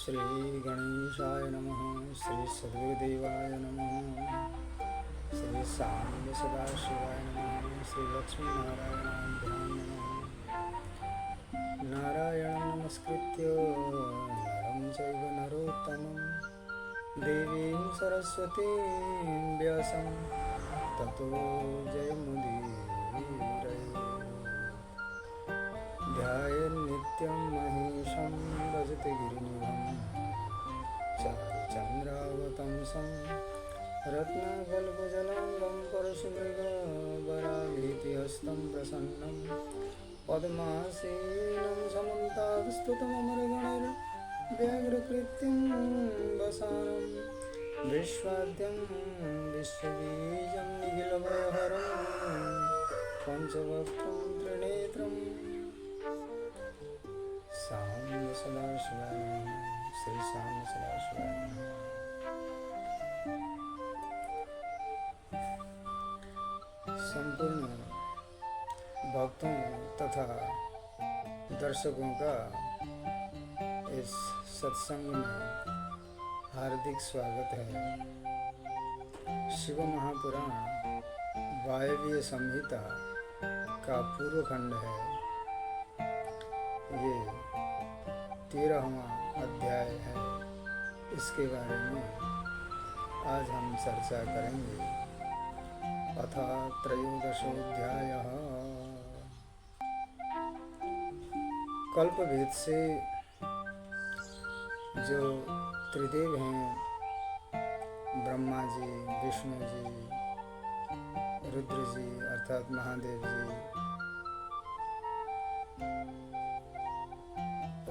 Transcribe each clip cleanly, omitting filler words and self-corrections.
श्री गणेशाय नमः। श्री सद्गुरुदेवाय नमः। श्री सांब सदाशिवाय नमः। श्री लक्ष्मी नारायणाभ्यां नमः। नारायणं नमस्कृत्य नरं चैव नरोत्तमं देवीं सरस्वतीं व्यासं ततो जयमुदीरये। ध्यायेन्नित्यं महेशं भजते गिरिनिभं चारुचन्द्रावतंसं रत्नकल्पजलाङ्गं परशुमृगवराभीतिहस्तं प्रसन्नं पद्मासीनं समन्तात्स्तुतममरगणैर्व्याघ्रकृत्यं वसानं विश्वाद्यं विश्वबीजं निखिलभयहरं पञ्चवक्त्रं त्रिनेत्रं सांब सदाशिवाय नमः। श्री सांब सदाशिवाय नमः। संपूर्ण भक्तों तथा दर्शकों का इस सत्संग में हार्दिक स्वागत है। शिव महापुराण वायव्य संहिता का पूर्व खंड है। ये 13वां अध्याय है। इसके बारे में आज हम चर्चा करेंगे। अथ त्रयोदशोऽध्यायः। कल्पभेद से जो त्रिदेव हैं, ब्रह्मा जी, विष्णु जी, रुद्र जी अर्थात महादेव जी,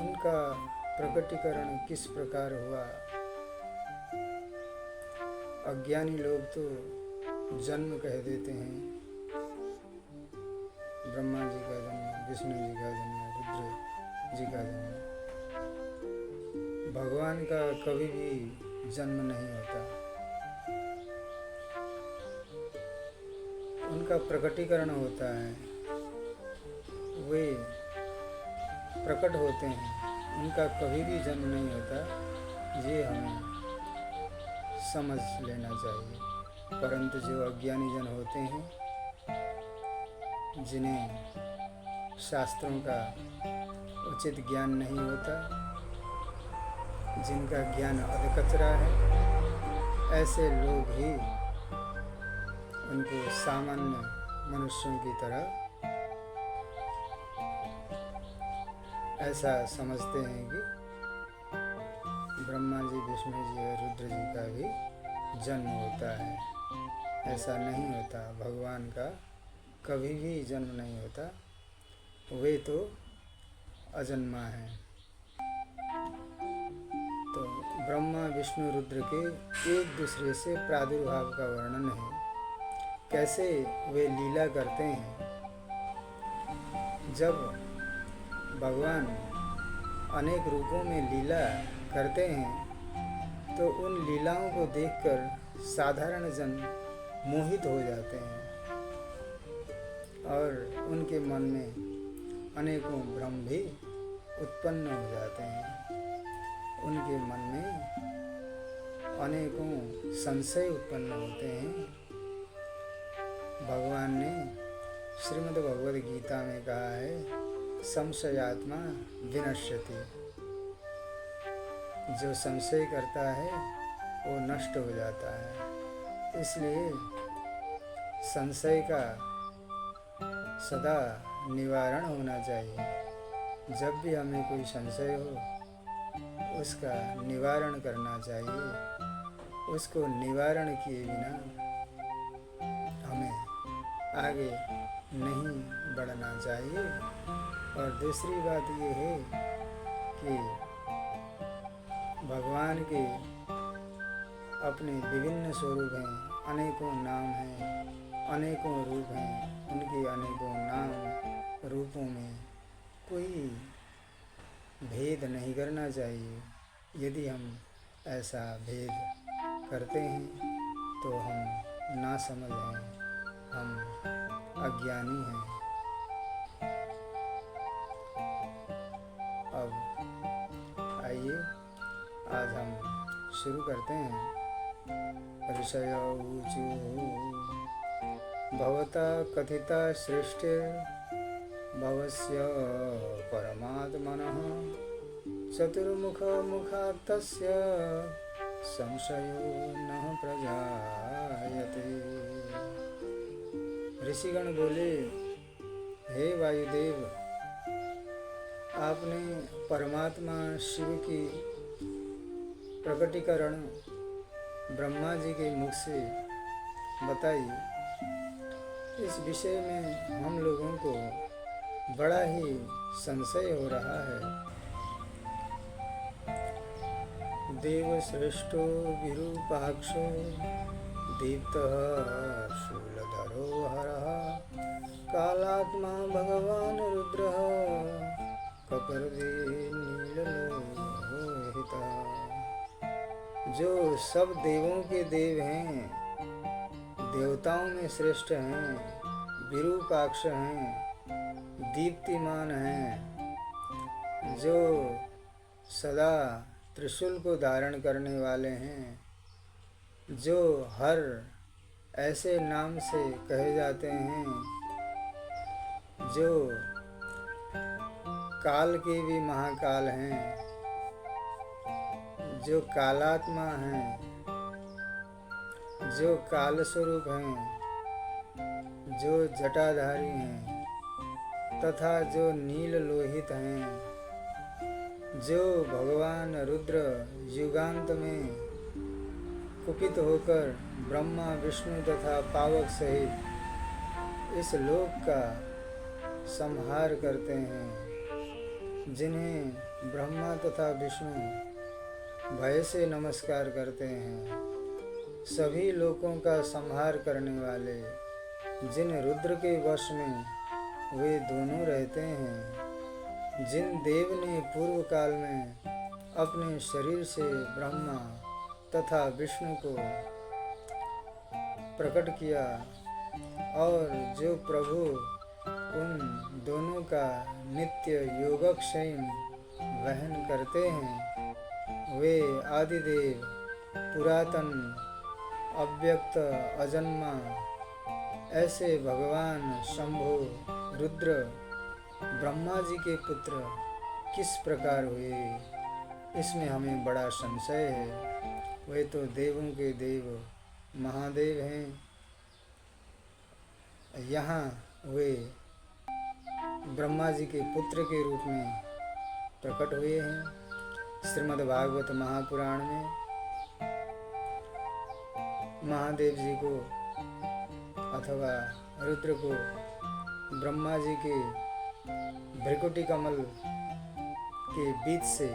उनका प्रकटीकरण किस प्रकार हुआ। अज्ञानी लोग तो जन्म कह देते हैं। ब्रह्मा जी का जन्म, विष्णु जी का जन्म, रुद्र जी का जन्म। भगवान का कभी भी जन्म नहीं होता। उनका प्रकटीकरण होता है, वे प्रकट होते हैं। उनका कभी भी जन्म नहीं होता। ये हमें समझ लेना चाहिए। परंतु जो अज्ञानी जन होते हैं, जिन्हें शास्त्रों का उचित ज्ञान नहीं होता, जिनका ज्ञान अधकचरा है, ऐसे लोग ही उनको सामान्य मनुष्यों की तरह ऐसा समझते हैं कि ब्रह्मा जी, विष्णु जी और रुद्र जी का भी जन्म होता है। ऐसा नहीं होता। भगवान का कभी भी जन्म नहीं होता। वे तो अजन्मा हैं। तो ब्रह्मा, विष्णु, रुद्र के एक दूसरे से प्रादुर्भाव का वर्णन है। कैसे वे लीला करते हैं। जब भगवान अनेक रूपों में लीला करते हैं तो उन लीलाओं को देखकर साधारण जन मोहित हो जाते हैं और उनके मन में अनेकों भ्रम भी उत्पन्न हो जाते हैं। उनके मन में अनेकों संशय उत्पन्न होते हैं। भगवान ने श्रीमद् भगवद गीता में कहा है, संशयात्मा विनश्यति। जो संशय करता है वो नष्ट हो जाता है। इसलिए संशय का सदा निवारण होना चाहिए। जब भी हमें कोई संशय हो, उसका निवारण करना चाहिए। उसको निवारण किए बिना हमें आगे नहीं बढ़ना चाहिए। और दूसरी बात ये है कि भगवान के अपने विभिन्न स्वरूप हैं, अनेकों नाम हैं, अनेकों रूप हैं। उनके अनेकों नाम रूपों में कोई भेद नहीं करना चाहिए। यदि हम ऐसा भेद करते हैं तो हम नासमझ हैं, हम अज्ञानी हैं। अब आइए आज हम शुरू करते हैं। ऋषयऊचु भवता कथिता सृष्टिर्भवस्य परमात्मनः चतुर्मुखमुखात्तस्य संशयो न प्रजायते। ऋषिगण बोले, हे वायुदेव, आपने परमात्मा शिव की प्रकटीकरण ब्रह्मा जी के मुख से बताई। इस विषय में हम लोगों को बड़ा ही संशय हो रहा है। देव श्रेष्ठो विरूपाक्षो दीप्तः शूलधरो हरः कालात्मा भगवान रुद्रः कपर्दे नीललोहितः। जो सब देवों के देव हैं, देवताओं में श्रेष्ठ हैं, विरूपाक्ष हैं, दीप्तिमान हैं, जो सदा त्रिशूल को धारण करने वाले हैं, जो हर ऐसे नाम से कहे जाते हैं जो काल के भी महाकाल हैं, जो कालात्मा हैं, जो काल स्वरूप हैं, जो जटाधारी हैं, तथा जो नील लोहित हैं, जो भगवान रुद्र युगांत में कुपित होकर ब्रह्मा विष्णु तथा पावक सहित इस लोक का संहार करते हैं, जिन्हें ब्रह्मा तथा विष्णु भय से नमस्कार करते हैं, सभी लोकों का संहार करने वाले, जिन रुद्र के वश में वे दोनों रहते हैं, जिन देव ने पूर्व काल में अपने शरीर से ब्रह्मा तथा विष्णु को प्रकट किया और जो प्रभु उन दोनों का नित्य योगक्षेम वहन करते हैं, वे आदिदेव पुरातन अव्यक्त अजन्मा ऐसे भगवान शंभु रुद्र ब्रह्मा जी के पुत्र किस प्रकार हुए, इसमें हमें बड़ा संशय है। वे तो देवों के देव महादेव हैं, यहाँ वे ब्रह्मा जी के पुत्र के रूप में प्रकट हुए हैं। श्रीमद् भागवत महापुराण में महादेव जी को अथवा रुद्र को ब्रह्मा जी के भृकुटी कमल के बीच से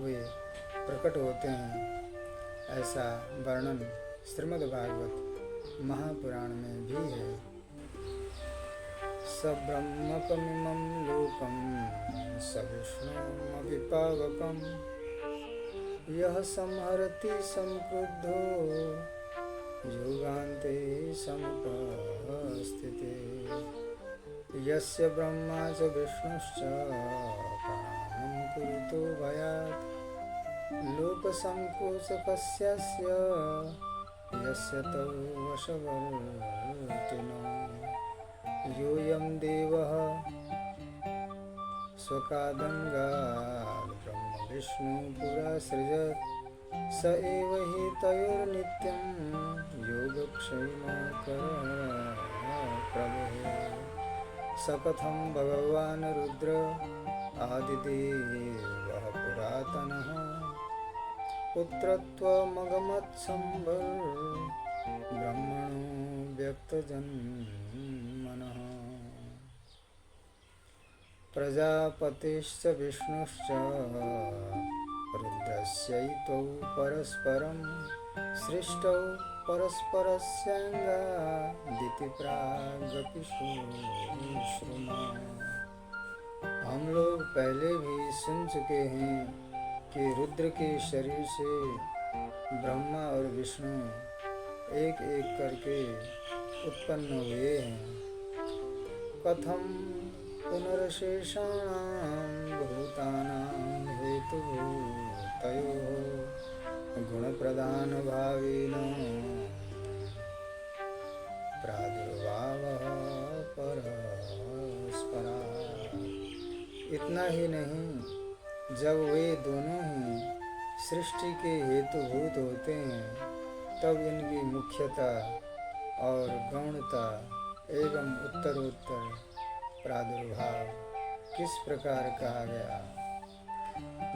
वे प्रकट होते हैं, ऐसा वर्णन श्रीमद् भागवत महापुराण में भी है। सब्रह्मकमिमं लोकं सविष्णुमपि पावकं यः संहरति संक्रुद्धो योगान्ते समुपस्थिते यस्य ब्रह्मा च विष्णुश्च प्रणामं कुरुतो भयात् लोकसङ्कोचकस्यस्य यस्य तौ वशवर्तिनो योऽयं देवः स्वकादङ्गात् ब्रह्मविष्णुपुरसृजत् स एव हि तयोर्नित्यं योगक्षेमकरः प्रभुः। स कथं भगवान् रुद्र आदिदेवः पुरातनः पुत्रत्वमगमत्सम्भर्ब्रह्मणो व्यक्तजन्मनः। प्रजापतिश्च विष्णुश्च रुद्रस्यैतौ परस्परं सृष्टौ परस्परस्याङ्गादिति प्रागपि शृणु। हम लोग पहले भी सुन चुके हैं कि रुद्र के शरीर से ब्रह्मा और विष्णु एक एक करके उत्पन्न हुए हैं। कथम पुनर्शेषाणां भूतानां हेतुभूतयोः प्रधानभावेन प्रादुर्भावः परस्परात्। इतना ही नहीं, जब वे दोनों ही सृष्टि के हेतुभूत होते हैं तब इनकी मुख्यता और गौणता एवं उत्तरोत्तर प्रादुर्भाव किस प्रकार कहा गया।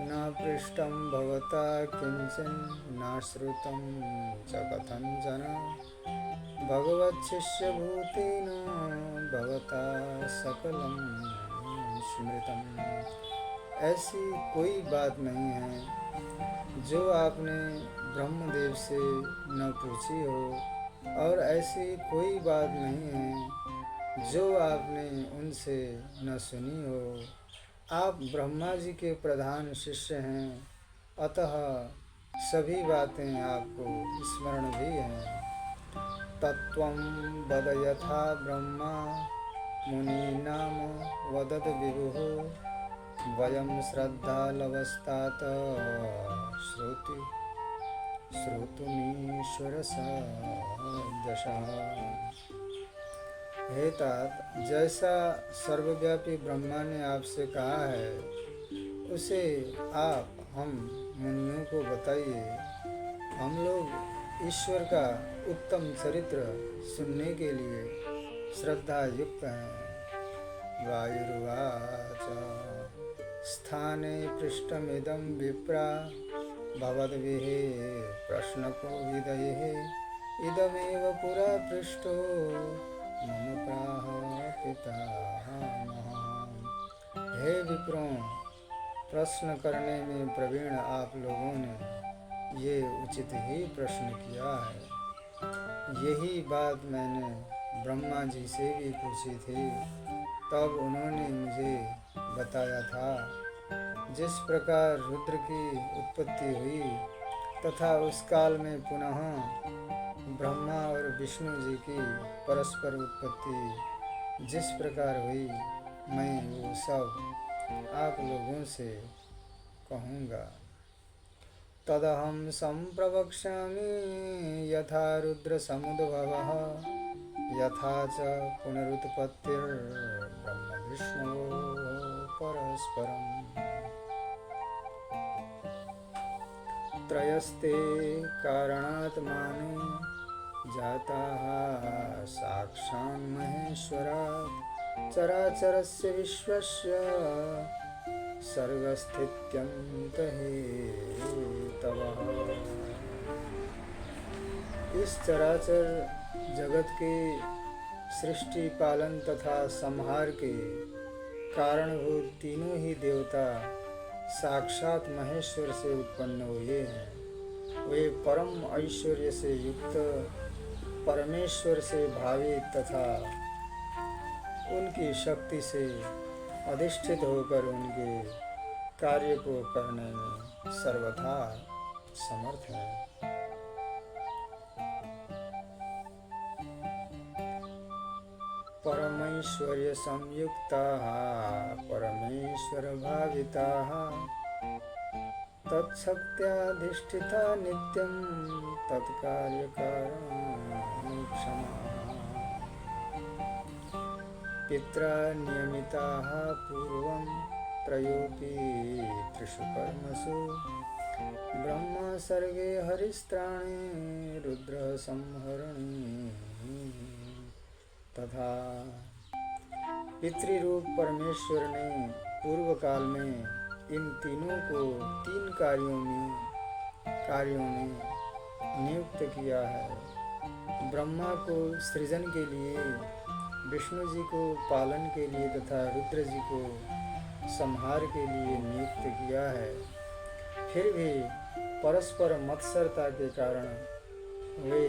न पृष्टं भवता किंचन न श्रुतं च कथंचन भगवच्छिष्यभूतेन भवता सकलं स्मृतम्। ऐसी कोई बात नहीं है जो आपने ब्रह्मदेव से न पूछी हो, और ऐसी कोई बात नहीं है जो आपने उनसे न सुनी हो। आप ब्रह्मा जी के प्रधान शिष्य हैं, अतः सभी बातें आपको स्मरण भी हैं। तत्त्वं वद यथा ब्रह्मा मुनीनाम वदत विभुः वयं श्रद्धालवस्तात श्रोतुमीश्वर सदशः। हे तात, जैसा सर्वव्यापी ब्रह्मा ने आपसे कहा है उसे आप हम मुनियों को बताइए। हम लोग ईश्वर का उत्तम चरित्र सुनने के लिए श्रद्धा युक्त हैं। वायुर्वाच स्थाने पृष्ठमिदं विप्रा भवद्भिः प्रश्नको विदये इदमेव पुरा पृष्ठो मम प्राह पितामहः। हे विप्रों, प्रश्न करने में प्रवीण आप लोगों ने ये उचित ही प्रश्न किया है। यही बात मैंने ब्रह्मा जी से भी पूछी थी, तब उन्होंने मुझे बताया था। जिस प्रकार रुद्र की उत्पत्ति हुई तथा उस काल में पुनः ब्रह्मा और विष्णु जी की परस्पर उत्पत्ति जिस प्रकार हुई, मैं वो सब आप लोगों से कहूँगा। तदहं संप्रवक्ष्यामि यथा रुद्र समुद्भवः यथा च पुनरुत्पत्तिर्ब्रह्म विष्णोः परस्परम्। त्रयस्ते कारणात्मानो जाताः साक्षान् महेश्वरात् चराचरस्य विश्वस्य सर्गस्थित्यन्तहेतवः। इस चराचर जगत के सृष्टि पालन तथा संहार के कारणभूत तीनों ही देवता साक्षात महेश्वर से उत्पन्न हुए हैं। वे परम ऐश्वर्य से युक्त परमेश्वर से भावित तथा उनकी शक्ति से अधिष्ठित होकर उनके कार्य को करने में सर्वथा समर्थ है। परमैश्वर्य संयुक्ताः परमेश्वर भाविताः तत्शक्त्याधिष्ठिता नित्यं तत्कार्यकारणक्षमाः। पित्रा नियमिताः पूर्वं त्रयोपि त्रिषु कर्मसु ब्रह्मा सर्गे हरिस्त्राणे रुद्र संहरणे तथा। पितृरूप परमेश्वर ने पूर्व काल में इन तीनों को तीन कार्यों में नियुक्त किया है। ब्रह्मा को सृजन के लिए, विष्णु जी को पालन के लिए तथा रुद्र जी को संहार के लिए नियुक्त किया है। फिर भी परस्पर मत्सरता के कारण वे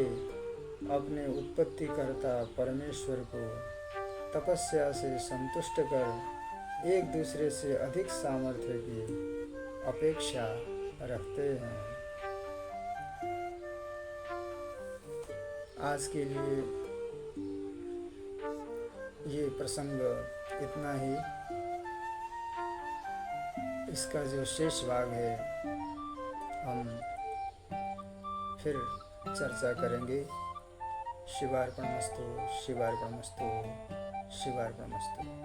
अपने उत्पत्तिकर्ता परमेश्वर को तपस्या से संतुष्ट कर एक दूसरे से अधिक सामर्थ्य की अपेक्षा रखते हैं। आज के लिए ये प्रसंग इतना ही। इसका जो शेष भाग है हम फिर चर्चा करेंगे। शिवार्पणमस्तु, शिवार्पणमस्तु, शिवार्पणमस्तु।